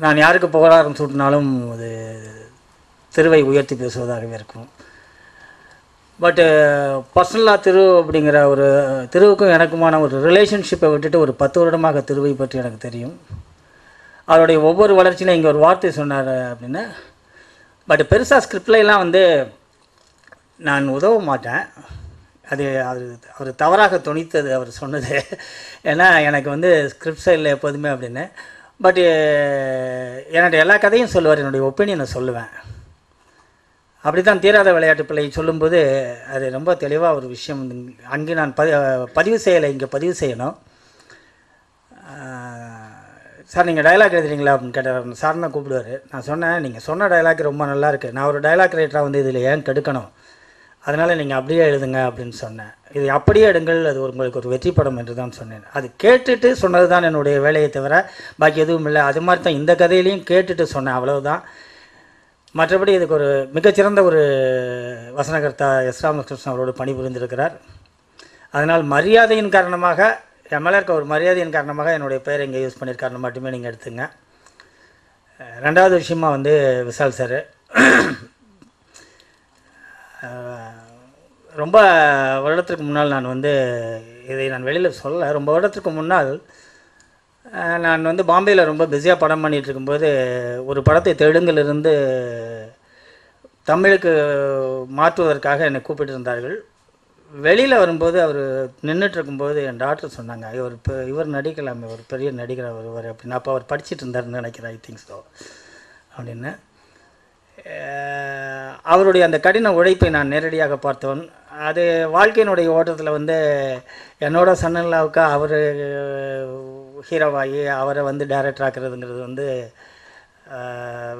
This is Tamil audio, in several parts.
நான் யாருக்கு புகழாரம் சூட்டினாலும் அது திருவை உயர்த்தி பேசுவதாகவே இருக்கும். பட்டு பர்சனலாக திரு அப்படிங்கிற ஒரு திருவுக்கும் எனக்குமான ஒரு ரிலேஷன்ஷிப்பை விட்டுட்டு ஒரு 10 வருடமாக திருவை பற்றி எனக்கு தெரியும். அவருடைய ஒவ்வொரு வளர்ச்சியிலும் இங்கே ஒரு வார்த்தை சொன்னார் அப்படின்னு. பட் பெருசாக ஸ்கிரிப்ட்லாம் வந்து நான் உதவ மாட்டேன். அது அவர் தவறாக துணித்தது அவர் சொன்னது. ஏன்னா எனக்கு வந்து ஸ்கிரிப்ட் சைடில் எப்போதுமே அப்படின்னு. பட் என்னுடைய எல்லா கதையும் சொல்லுவார், என்னுடைய ஒப்பீனியனை சொல்லுவேன். அப்படி தான் தீராத விளையாட்டு பிள்ளை சொல்லும்போது அது ரொம்ப தெளிவாக ஒரு விஷயம். அங்கே நான் பதிவு செய்யலை, இங்கே பதிவு செய்யணும். சார் நீங்கள் டைலாக் எழுதுறீங்களா அப்படின்னு கேட்டார். சார் தான் கூப்பிடுவார். நான் சொன்னேன், நீங்கள் சொன்ன டைலாக் ரொம்ப நல்லா இருக்குது, நான் ஒரு டைலாக் ரைட்டராக வந்து இதில் ஏன் கெடுக்கணும், அதனால் நீங்கள் அப்படியே எழுதுங்க அப்படின்னு சொன்னேன். இது அப்படியே எடுங்கள், அது உங்களுக்கு ஒரு வெற்றி படம் என்று தான் சொன்னேன். அது கேட்டுட்டு சொன்னது தான் என்னுடைய வேலையை தவிர பாக்கி எதுவும் இல்லை. அது மாதிரி தான் இந்த கதையிலையும் கேட்டுட்டு சொன்னேன், அவ்வளவுதான். மற்றபடி இதுக்கு ஒரு மிகச்சிறந்த ஒரு வசனகர்த்தா எஸ் ராமகிருஷ்ணன் அவரோடு பணிபுரிந்திருக்கிறார். அதனால் மரியாதையின் காரணமாக, என் மேலே இருக்க ஒரு மரியாதையின் காரணமாக என்னுடைய பெயரை இங்கே யூஸ் பண்ணியிருக்காருன்னு மட்டுமே நீங்கள் எடுத்துங்க. ரெண்டாவது விஷயமா வந்து விஷால் சார் ரொம்ப வருடத்திற்கு முன்னால் நான் வந்து இதை நான் வெளியில் சொல்ல, ரொம்ப வருடத்திற்கு முன்னால் நான் வந்து பாம்பேயில் ரொம்ப பிஸியாக படம் பண்ணிகிட்டு இருக்கும்போது ஒரு படத்தை தெலுங்கிலிருந்து தமிழுக்கு மாற்றுவதற்காக என்னை கூப்பிட்டு இருந்தார்கள். வெளியில் வரும்போது அவர் நின்றுட்டு இருக்கும்போது என் டாக்டர் சொன்னாங்க, இவர் நடிக்கலாமே, ஒரு பெரிய நடிகர் வருவார் அப்படின்னு. அப்போ அவர் படிச்சுட்டு இருந்தாருன்னு நினைக்கிறேன், ஐ திங்க் ஸோ அப்படின்னு. அவருடைய அந்த கடின உழைப்பை நான் நேரடியாக பார்த்தவன். அது வாழ்க்கையினுடைய ஓட்டத்தில் வந்து என்னோட சன்னல்லாவுக்கு அவர் ஹீரோவாகி அவரை வந்து டைரக்டர் ஆக்குறதுங்கிறது வந்து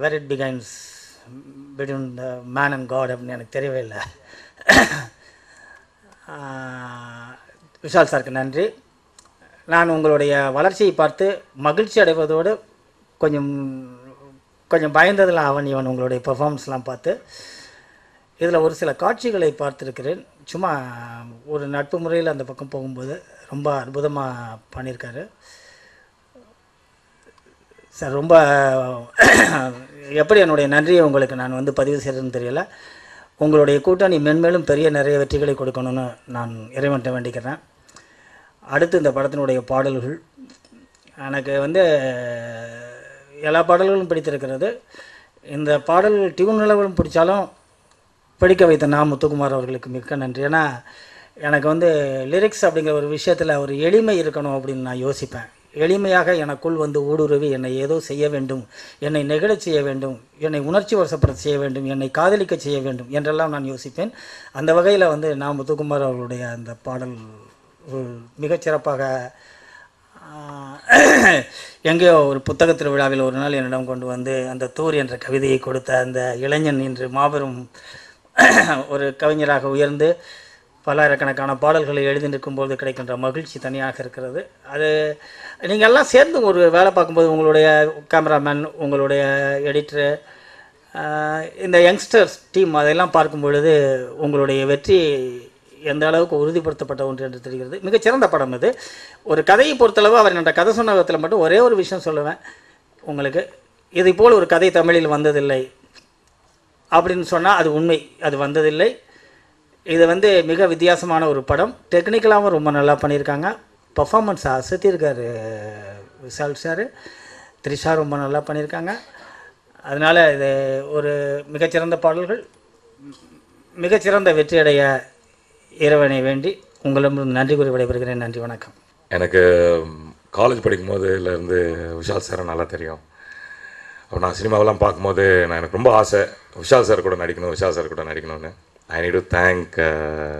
where it begins between the man and God அப்படின்னு எனக்கு தெரியவே இல்லை. விஷால் சாருக்கு நன்றி. நான் உங்களுடைய வளர்ச்சியை பார்த்து மகிழ்ச்சி அடைவதோடு கொஞ்சம் பயந்ததில் இவன் உங்களுடைய பெர்ஃபார்மன்ஸ்லாம் பார்த்து. இதில் ஒரு சில காட்சிகளை பார்த்துருக்கிறேன். சும்மா ஒரு நட்பு முறையில் அந்த பக்கம் போகும்போது ரொம்ப அற்புதமாக பண்ணியிருக்காரு சார். ரொம்ப எப்படி என்னுடைய நன்றியை உங்களுக்கு நான் வந்து பதிவு செய்கிறதுன்னு தெரியல. உங்களுடைய கூட்டணி மென்மேலும் நிறைய வெற்றிகளை கொடுக்கணும்னு நான் இறைவன்ட்ட வேண்டிக்கிறேன். அடுத்து இந்த படத்தினுடைய பாடல்கள் எனக்கு வந்து எல்லா பாடல்களும் பிடித்திருக்கிறது. இந்த பாடல்கள் டியூன் நிலவரம் பிடிச்சாலும் படிக்க வைத்த நான் முத்துக்குமார் அவர்களுக்கு மிக்க நன்றி. ஏன்னா எனக்கு வந்து லிரிக்ஸ் அப்படிங்கிற ஒரு விஷயத்தில் ஒரு எளிமை இருக்கணும் அப்படின்னு நான் யோசிப்பேன். எளிமையாக எனக்குள் வந்து ஊடுருவி என்னை ஏதோ செய்ய வேண்டும், என்னை நெகிழச் செய்ய வேண்டும், என்னை உணர்ச்சி வசப்பட செய்ய வேண்டும், என்னை காதலிக்க செய்ய வேண்டும் என்றெல்லாம் நான் யோசிப்பேன். அந்த வகையில் வந்து நான் முத்துக்குமார் அவர்களுடைய அந்த பாடல் மிகச்சிறப்பாக எங்கேயோ ஒரு புத்தக திருவிழாவில் ஒரு நாள் என்னிடம் கொண்டு வந்து அந்த தூர் என்ற கவிதையை கொடுத்த அந்த இளைஞன் இன்று மாபெரும் ஒரு கவிஞராக உயர்ந்து பல்லாயிரக்கணக்கான பாடல்களை எழுதி நிற்கும்போது கிடைக்கின்ற மகிழ்ச்சி தனியாக இருக்கிறது. அது நீங்கள் எல்லாம் சேர்ந்து ஒரு வேலை பார்க்கும்போது உங்களுடைய கேமராமேன், உங்களுடைய எடிட்டரு, இந்த யங்ஸ்டர்ஸ் டீம் அதையெல்லாம் பார்க்கும் பொழுது உங்களுடைய வெற்றி எந்த அளவுக்கு உறுதிப்படுத்தப்பட்ட ஒன்று என்று தெரிகிறது. மிகச்சிறந்த படம் இது. ஒரு கதையை பொறுத்தளவு அவர் என்ற கதை சொன்ன விதத்தில் மட்டும் ஒரே ஒரு விஷயம் சொல்லுவேன் உங்களுக்கு. இதை போல் ஒரு கதை தமிழில் வந்ததில்லை அப்படின்னு சொன்னால் அது உண்மை, அது வந்ததில்லை. இது வந்து மிக வித்தியாசமான ஒரு படம். டெக்னிக்கலாகவும் ரொம்ப நல்லா பண்ணியிருக்காங்க. பர்ஃபார்மன்ஸ் அசத்தியிருக்கார் விஷால் சார். த்ரிஷா ரொம்ப நல்லா பண்ணியிருக்காங்க. அதனால் இது ஒரு மிகச்சிறந்த பாடல்கள், மிகச்சிறந்த வெற்றியடைய இறைவனை வேண்டி உங்களிடம் நன்றி கூறி விடைபெறுகிறேன். நன்றி, வணக்கம். எனக்கு காலேஜ் படிக்கும் போதுலேருந்து விஷால் சாரை நல்லா தெரியும். அப்போ நான் சினிமாவெல்லாம் பார்க்கும்போது எனக்கு ரொம்ப ஆசை விஷால் சார் கூட நடிக்கணும்னு. ஐ நீட் டு தேங்க்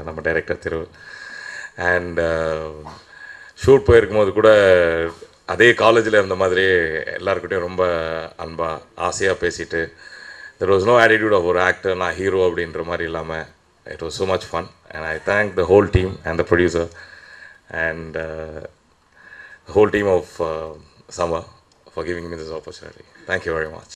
நம்ம டைரக்டர் திரு. அண்ட் ஷூட் போயிருக்கும்போது கூட அதே காலேஜில் இருந்த மாதிரியே எல்லாருக்கிட்டையும் ரொம்ப அன்பாக ஆசையாக பேசிட்டு, there was no attitude of ஒரு ஆக்டர் நான் ஹீரோ அப்படின்ற மாதிரி இல்லாமல் it was so much fun, and I thank the whole team and the producer and the whole team of Sama for giving me this opportunity. Thank you very much.